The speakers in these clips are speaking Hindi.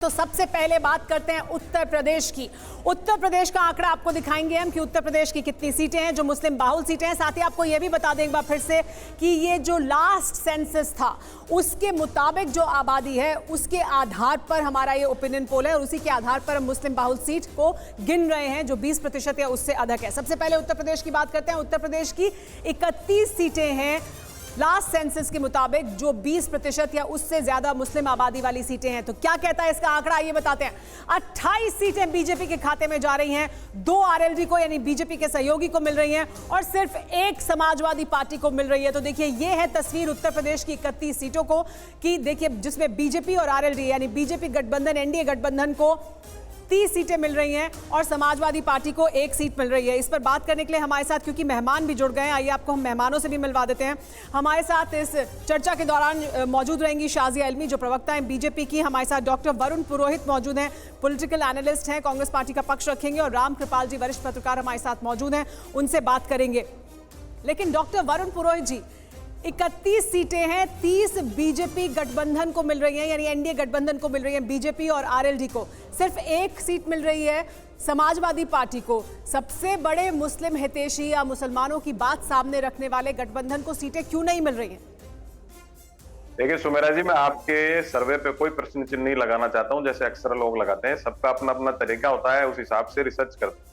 तो सबसे पहले बात करते हैं उत्तर प्रदेश की। उत्तर प्रदेश का आंकड़ा आपको दिखाएंगे हम कि उत्तर प्रदेश की कितनी सीटें हैं जो मुस्लिम बाहुल सीटें हैं। साथ ही आपको यह भी बता दें एक बार फिर से कि ये जो लास्ट सेंसस था उसके मुताबिक जो आबादी है उसके आधार पर हमारा ये ओपिनियन पोल है और उसी के आधार पर हम मुस्लिम बाहुल सीट को गिन रहे हैं जो 20% या उससे अधिक है। सबसे पहले उत्तर प्रदेश की बात करते हैं। उत्तर प्रदेश की 31 सीटें हैं लास्ट सेंसस के मुताबिक जो 20% या उससे ज्यादा मुस्लिम आबादी वाली सीटें हैं। तो क्या कहता है इसका आंकड़ा, ये बताते हैं। 28 सीटें बीजेपी के खाते में जा रही हैं, 2 आरएलडी को यानी बीजेपी के सहयोगी को मिल रही हैं और सिर्फ 1 समाजवादी पार्टी को मिल रही है। तो देखिए ये है तस्वीर उत्तर प्रदेश की 31 सीटों को कि देखिए जिसमें बीजेपी और आरएलडी यानी बीजेपी गठबंधन एनडीए गठबंधन को 30 सीटें मिल रही हैं और समाजवादी पार्टी को 1 सीट मिल रही है। इस पर बात करने के लिए हमारे साथ क्योंकि मेहमान भी जुड़ गए हैं, आइए आपको हम मेहमानों से भी मिलवा देते हैं। हमारे साथ इस चर्चा के दौरान मौजूद रहेंगी शाजिया इल्मी जो प्रवक्ता हैं बीजेपी की। हमारे साथ डॉक्टर वरुण पुरोहित मौजूद हैं, पॉलिटिकल एनालिस्ट हैं, कांग्रेस पार्टी का पक्ष रखेंगे और राम कृपाल जी वरिष्ठ पत्रकार हमारे साथ मौजूद हैं, उनसे बात करेंगे। लेकिन डॉक्टर वरुण पुरोहित जी, 31 सीटें हैं, 30 बीजेपी गठबंधन को मिल रही हैं यानी एनडीए गठबंधन को मिल रही है बीजेपी और आरएलडी को, सिर्फ 1 सीट मिल रही है समाजवादी पार्टी को। सबसे बड़े मुस्लिम हितैषी या मुसलमानों की बात सामने रखने वाले गठबंधन को सीटें क्यों नहीं मिल रही हैं? देखिए सुमेरा जी, मैं आपके सर्वे पे कोई प्रश्न चिन्ह नहीं लगाना चाहता हूं जैसे अक्सर लोग लगाते हैं। सबका अपना अपना तरीका होता है, उस हिसाब से रिसर्च करते हैं।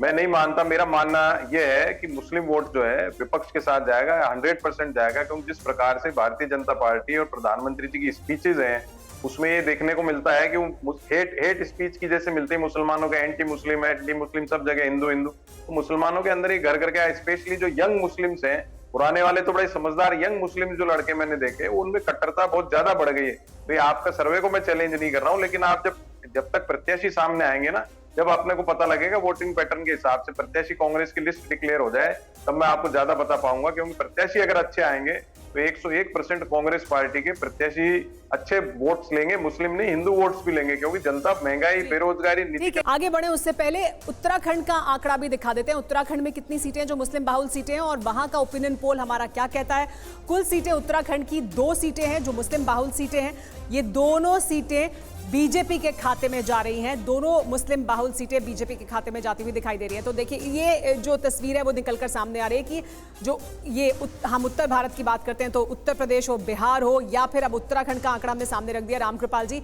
मैं नहीं मानता, मेरा मानना यह है कि मुस्लिम वोट जो है विपक्ष के साथ जाएगा, 100% जाएगा, क्योंकि जिस प्रकार से भारतीय जनता पार्टी और प्रधानमंत्री जी की स्पीचेज हैं उसमें ये देखने को मिलता है कि वो हेट स्पीच की जैसे मिलती है मुसलमानों के, एंटी मुस्लिम सब जगह हिंदू हिंदू, तो मुसलमानों के अंदर ही घर घर के, स्पेशली जो यंग मुस्लिम्स हैं, पुराने वाले तो बड़े समझदार यंग मुस्लिम जो लड़के मैंने देखे उनमें कट्टरता बहुत ज्यादा बढ़ गई है। तो ये आपका सर्वे को मैं चैलेंज नहीं कर रहा हूँ, लेकिन आप जब तक प्रत्याशी सामने आएंगे ना, जब अपने को पता लगेगा वोटिंग पैटर्न के हिसाब से प्रत्याशी कांग्रेस की लिस्ट डिक्लेयर हो जाए, तब मैं आपको ज्यादा बता पाऊंगा। क्योंकि प्रत्याशी अगर अच्छे आएंगे तो 101% कांग्रेस पार्टी के प्रत्याशी अच्छे वोट्स लेंगे, मुस्लिम नहीं हिंदू वोट्स भी लेंगे, क्योंकि जनता महंगाई बेरोजगारी ठीक है। आगे बढ़े उससे पहले उत्तराखंड का आंकड़ा भी दिखा देते हैं। उत्तराखंड में कितनी सीटें जो मुस्लिम बाहुल सीटें हैं और वहां का ओपिनियन पोल हमारा क्या कहता है। कुल सीटें उत्तराखंड की 2 सीटें हैं जो मुस्लिम बाहुल सीटें हैं, ये दोनों सीटें बीजेपी के खाते में जा रही हैं। दोनों मुस्लिम बाहुल सीटें बीजेपी के खाते में जाती हुई दिखाई दे रही हैं। तो देखिए ये जो तस्वीर है वो निकलकर सामने आ रही है कि जो ये हम उत्तर भारत की बात करते हैं तो उत्तर प्रदेश हो, बिहार हो या फिर अब उत्तराखंड का आंकड़ा हमने सामने रख दिया। राम कृपाल जी,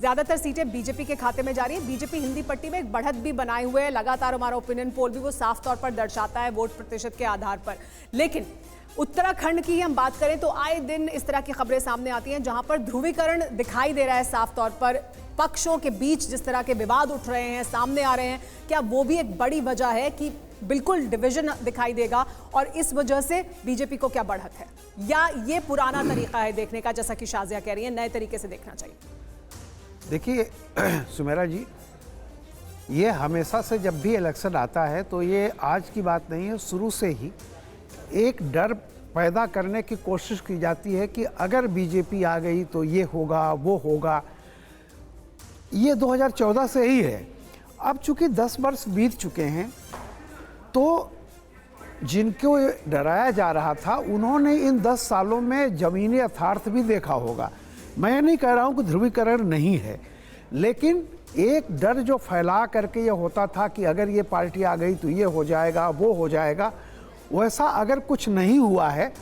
ज्यादातर सीटें बीजेपी के खाते में जा रही है। बीजेपी हिंदी पट्टी में एक बढ़त भी बनाए हुए है, लगातार हमारा ओपिनियन पोल भी वो साफ तौर पर दर्शाता है वोट प्रतिशत के आधार पर। लेकिन उत्तराखंड की हम बात करें तो आए दिन इस तरह की खबरें सामने आती हैं जहां पर ध्रुवीकरण दिखाई दे रहा है साफ तौर पर, पक्षों के बीच जिस तरह के विवाद उठ रहे हैं, सामने आ रहे हैं। क्या वो भी एक बड़ी वजह है कि बिल्कुल डिवीजन दिखाई देगा और इस वजह से बीजेपी को क्या बढ़त है, या ये पुराना तरीका है देखने का, जैसा कि शाजिया कह रही है, नए तरीके से देखना चाहिए? देखिए सुमेरा जी, ये हमेशा से जब भी इलेक्शन आता है तो ये आज की बात नहीं है, शुरू से ही एक डर पैदा करने की कोशिश की जाती है कि अगर बीजेपी आ गई तो ये होगा वो होगा। ये 2014 से ही है। अब चूंकि 10 वर्ष बीत चुके हैं तो जिनको डराया जा रहा था उन्होंने इन 10 सालों में ज़मीनी यथार्थ भी देखा होगा। मैं नहीं कह रहा हूँ कि ध्रुवीकरण नहीं है, लेकिन एक डर जो फैला करके ये होता था कि अगर ये पार्टी आ गई तो ये हो जाएगा वो हो जाएगा, वैसा अगर कुछ नहीं हुआ है।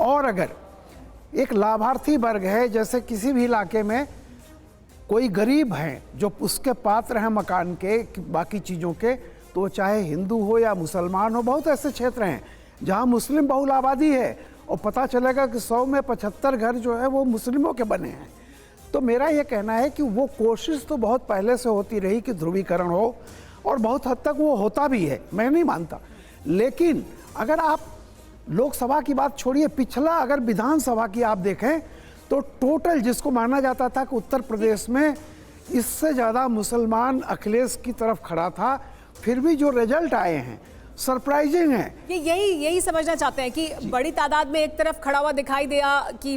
और अगर एक लाभार्थी वर्ग है, जैसे किसी भी इलाके में कोई गरीब हैं जो उसके पात्र हैं मकान के बाकी चीज़ों के, तो चाहे हिंदू हो या मुसलमान हो, बहुत ऐसे क्षेत्र हैं जहां मुस्लिम बहुल आबादी है और पता चलेगा कि 100 में 75 घर जो है वो मुस्लिमों के बने हैं। तो मेरा ये कहना है कि वो कोशिश तो बहुत पहले से होती रही कि ध्रुवीकरण हो और बहुत हद तक वो होता भी है, मैं नहीं मानता। लेकिन अगर आप लोकसभा की बात छोड़िए, पिछला अगर विधानसभा की आप देखें तो टोटल जिसको माना जाता था कि उत्तर प्रदेश में इससे ज़्यादा मुसलमान अखिलेश की तरफ खड़ा था, फिर भी जो रिजल्ट आए हैं सरप्राइजिंग है। ये यही समझना चाहते हैं कि बड़ी तादाद में एक तरफ खड़ा हुआ दिखाई दिया कि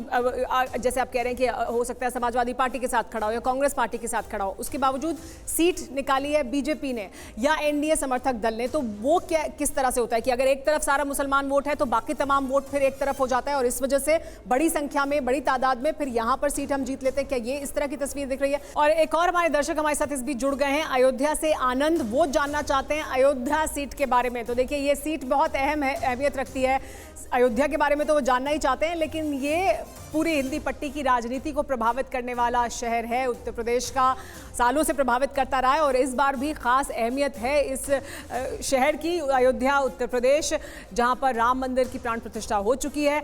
जैसे आप कह रहे हैं कि हो सकता है समाजवादी पार्टी के साथ खड़ा हो या कांग्रेस पार्टी के साथ खड़ा हो, उसके बावजूद सीट निकाली है बीजेपी ने या एनडीए समर्थक दल ने, तो वो क्या किस तरह से होता है कि अगर एक तरफ सारा मुसलमान वोट है तो बाकी तमाम वोट फिर एक तरफ हो जाता है और इस वजह से बड़ी संख्या में, बड़ी तादाद में फिर यहाँ पर सीट हम जीत लेते हैं? क्या ये इस तरह की तस्वीर दिख रही है? और एक और हमारे दर्शक हमारे साथ इस बीच जुड़ गए हैं, अयोध्या से आनंद, वो जानना चाहते हैं अयोध्या सीट के बारे में। तो देखिए, ये सीट बहुत अहमियत रखती है अयोध्या के बारे में, तो वो जानना ही चाहते हैं, लेकिन ये पूरी हिंदी पट्टी की राजनीति को प्रभावित करने वाला शहर है, उत्तर प्रदेश का सालों से प्रभावित करता रहा है और इस बार भी खास अहमियत है इस शहर की, अयोध्या उत्तर प्रदेश, जहां पर राम मंदिर की प्राण प्रतिष्ठा हो चुकी है।